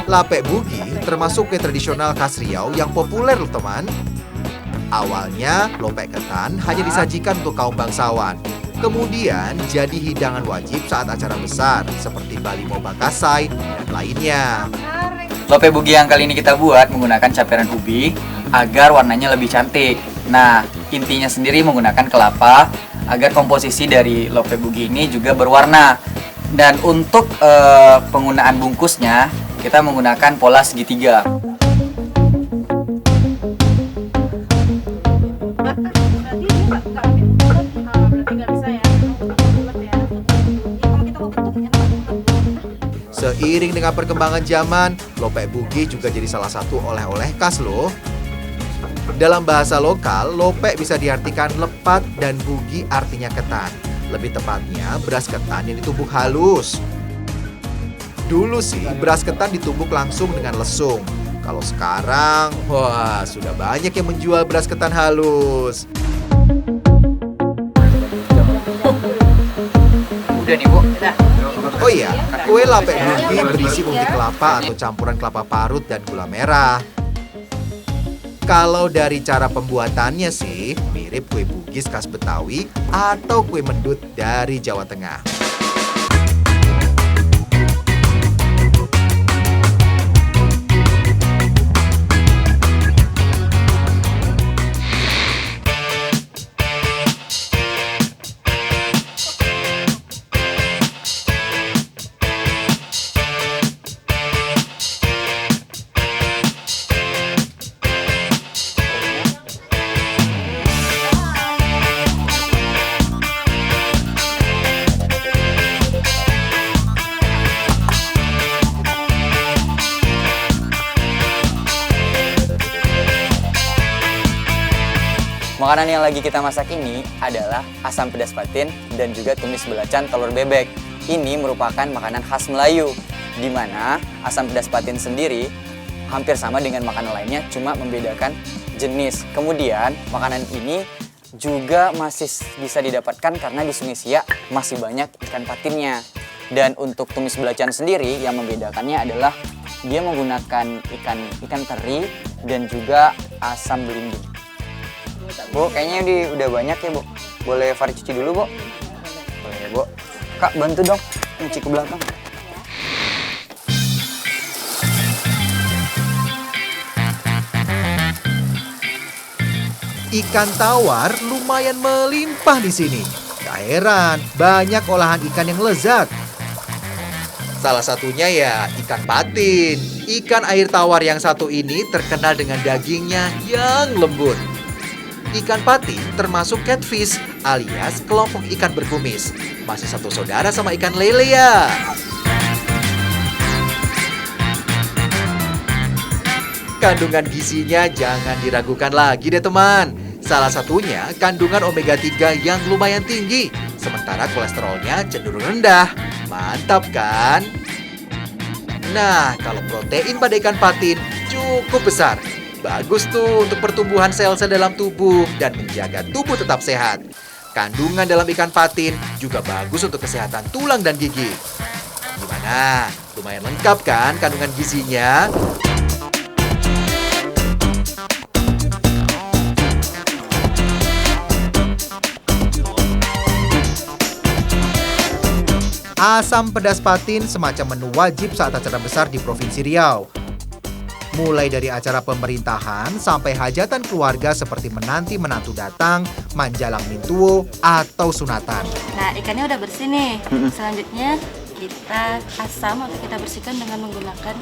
Lapek bugi termasuk kue tradisional khas Riau yang populer loh teman. Awalnya lopek ketan hanya disajikan untuk kaum bangsawan. Kemudian jadi hidangan wajib saat acara besar seperti Balimo Bakasai dan lainnya. Lope bugi yang kali ini kita buat menggunakan campuran ubi agar warnanya lebih cantik. Nah, intinya sendiri menggunakan kelapa agar komposisi dari lope bugi ini juga berwarna. Dan untuk penggunaan bungkusnya kita menggunakan pola segitiga. Seiring dengan perkembangan zaman, lopek bugi juga jadi salah satu oleh-oleh khas loh. Dalam bahasa lokal, lopek bisa diartikan lepat dan bugi artinya ketan. Lebih tepatnya, beras ketan yang ditumbuk halus. Dulu sih, beras ketan ditumbuk langsung dengan lesung. Kalau sekarang, wah sudah banyak yang menjual beras ketan halus. Udah nih, Bu. Oh iya, kue lapek bugi berisi unti kelapa atau campuran kelapa parut dan gula merah. Kalau dari cara pembuatannya sih, mirip kue bugis khas Betawi atau kue mendut dari Jawa Tengah. Makanan yang lagi kita masak ini adalah asam pedas patin dan juga tumis belacan telur bebek. Ini merupakan makanan khas Melayu, di mana asam pedas patin sendiri hampir sama dengan makanan lainnya, cuma membedakan jenis. Kemudian makanan ini juga masih bisa didapatkan karena di Sungai Siak masih banyak ikan patinnya. Dan untuk tumis belacan sendiri yang membedakannya adalah dia menggunakan ikan teri dan juga asam belimbing. Bu, kayaknya udah banyak ya, Bu. Boleh Fari cuci dulu, Bu? Boleh, Bu. Kak, bantu dong nyuci ke belakang. Ikan tawar lumayan melimpah di sini. Gak heran, banyak olahan ikan yang lezat. Salah satunya ya ikan patin. Ikan air tawar yang satu ini terkenal dengan dagingnya yang lembut. Ikan patin termasuk catfish alias kelompok ikan berkumis. Masih satu saudara sama ikan lele ya. Kandungan gizinya jangan diragukan lagi deh teman. Salah satunya kandungan omega 3 yang lumayan tinggi. Sementara kolesterolnya cenderung rendah. Mantap kan? Nah, kalau protein pada ikan patin cukup besar. Bagus tuh untuk pertumbuhan sel-sel dalam tubuh dan menjaga tubuh tetap sehat. Kandungan dalam ikan patin juga bagus untuk kesehatan tulang dan gigi. Gimana? Lumayan lengkap kan kandungan gizinya? Asam pedas patin semacam menu wajib saat acara besar di Provinsi Riau. Mulai dari acara pemerintahan sampai hajatan keluarga seperti menanti-menantu datang, manjalang mintuo, atau sunatan. Nah, ikannya udah bersih nih. Selanjutnya kita asam atau kita bersihkan dengan menggunakan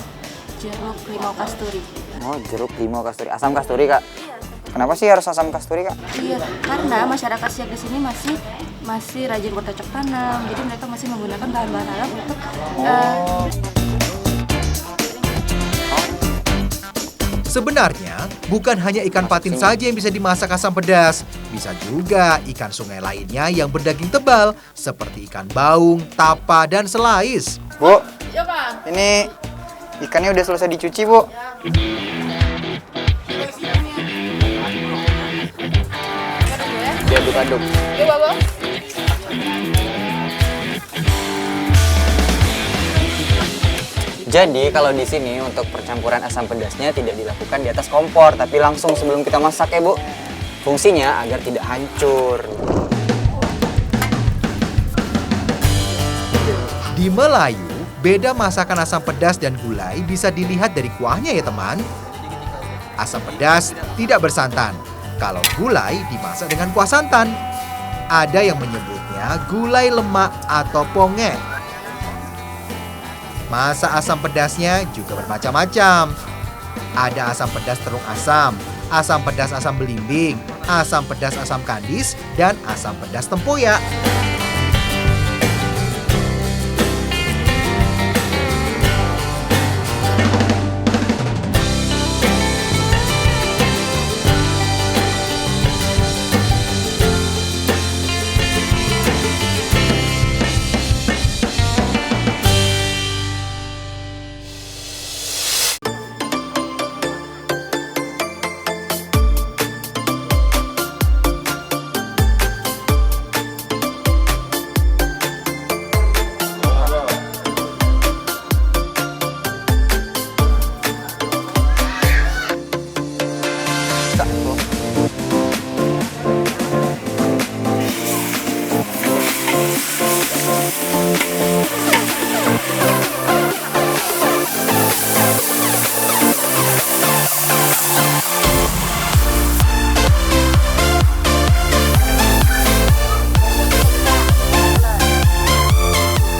jeruk limau kasturi. Oh, jeruk limau kasturi. Asam kasturi, Kak? Kenapa sih harus asam kasturi, Kak? Iya, karena masyarakat Siak di sini masih rajin bercocok tanam. Jadi mereka masih menggunakan bahan-bahan alam untuk Sebenarnya, bukan hanya ikan patin saja yang bisa dimasak asam pedas. Bisa juga ikan sungai lainnya yang berdaging tebal, seperti ikan baung, tapa, dan selais. Bu, ini ikannya udah selesai dicuci, Bu. Diaduk-aduk. Jadi kalau di sini untuk percampuran asam pedasnya tidak dilakukan di atas kompor, tapi langsung sebelum kita masak ya, Bu. Fungsinya agar tidak hancur. Di Melayu, beda masakan asam pedas dan gulai bisa dilihat dari kuahnya ya teman. Asam pedas tidak bersantan, kalau gulai dimasak dengan kuah santan. Ada yang menyebutnya gulai lemak atau ponge. Masak asam pedasnya juga bermacam-macam. Ada asam pedas terung asam pedas asam belimbing, asam pedas asam kandis, dan asam pedas tempoyak.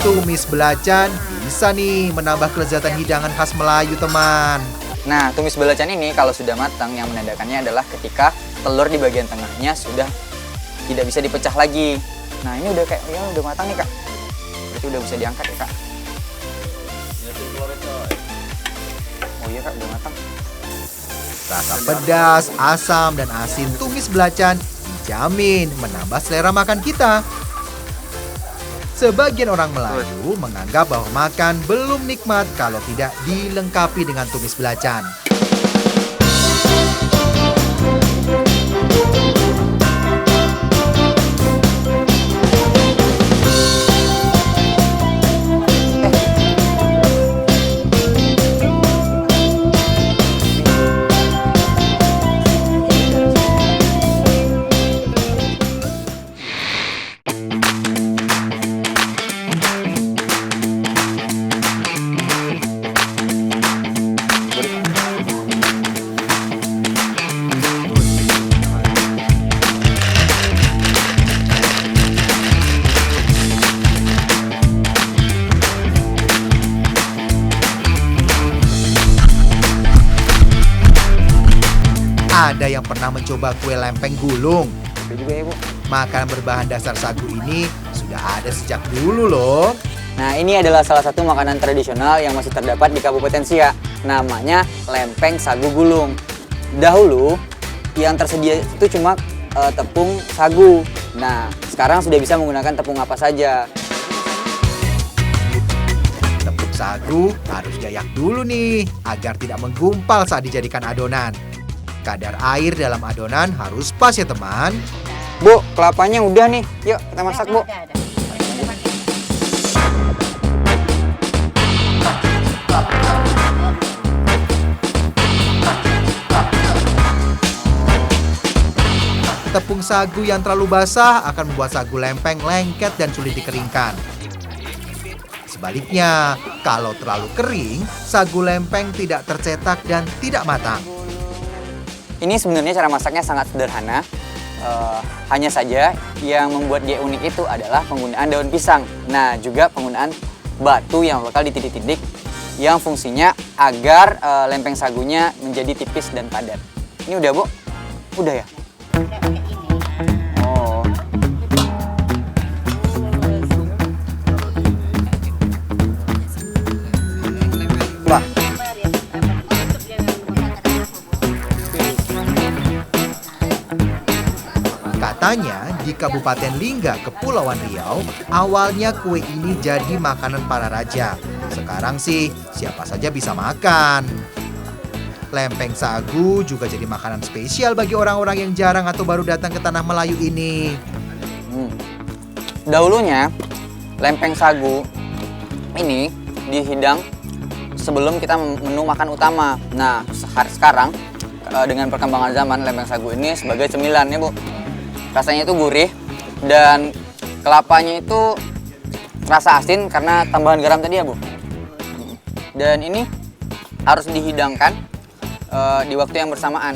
Tumis belacan bisa nih menambah kelezatan hidangan khas Melayu, teman. Nah, tumis belacan ini kalau sudah matang, yang menandakannya adalah ketika telur di bagian tengahnya sudah tidak bisa dipecah lagi. Nah, ini udah kayak ya udah matang nih, Kak. Berarti udah bisa diangkat ya, Kak. Oh iya, Kak, udah matang. Rasa pedas, asam, dan asin tumis belacan dijamin menambah selera makan kita. Sebagian orang Melayu menganggap bahwa makan belum nikmat kalau tidak dilengkapi dengan tumis belacan. Ada yang pernah mencoba kue lempeng gulung. Itu juga ya, Bu. Makanan berbahan dasar sagu ini sudah ada sejak dulu loh. Nah, ini adalah salah satu makanan tradisional yang masih terdapat di Kabupaten Siak. Namanya lempeng sagu gulung. Dahulu yang tersedia itu cuma tepung sagu. Nah, sekarang sudah bisa menggunakan tepung apa saja. Tepung sagu harus diayak dulu nih agar tidak menggumpal saat dijadikan adonan. Kadar air dalam adonan harus pas ya teman. Bu, kelapanya udah nih. Yuk, kita masak, Bu. Tepung sagu yang terlalu basah akan membuat sagu lempeng lengket dan sulit dikeringkan. Sebaliknya, kalau terlalu kering, sagu lempeng tidak tercetak dan tidak matang. Ini sebenarnya cara masaknya sangat sederhana. Hanya saja yang membuat dia unik itu adalah penggunaan daun pisang. Nah, juga penggunaan batu yang bakal dititik-titik yang fungsinya agar lempeng sagunya menjadi tipis dan padat. Ini udah, Bu? Udah ya? Oh. Mbak. Katanya di Kabupaten Lingga, Kepulauan Riau, awalnya kue ini jadi makanan para raja. Sekarang sih siapa saja bisa makan. Lempeng sagu juga jadi makanan spesial bagi orang-orang yang jarang atau baru datang ke tanah Melayu ini. Dahulunya, lempeng sagu ini dihidang sebelum kita menu makan utama. Nah, sekarang dengan perkembangan zaman, lempeng sagu ini sebagai cemilan ya, Bu. Rasanya itu gurih dan kelapanya itu rasa asin karena tambahan garam tadi ya, Bu. Dan ini harus dihidangkan di waktu yang bersamaan.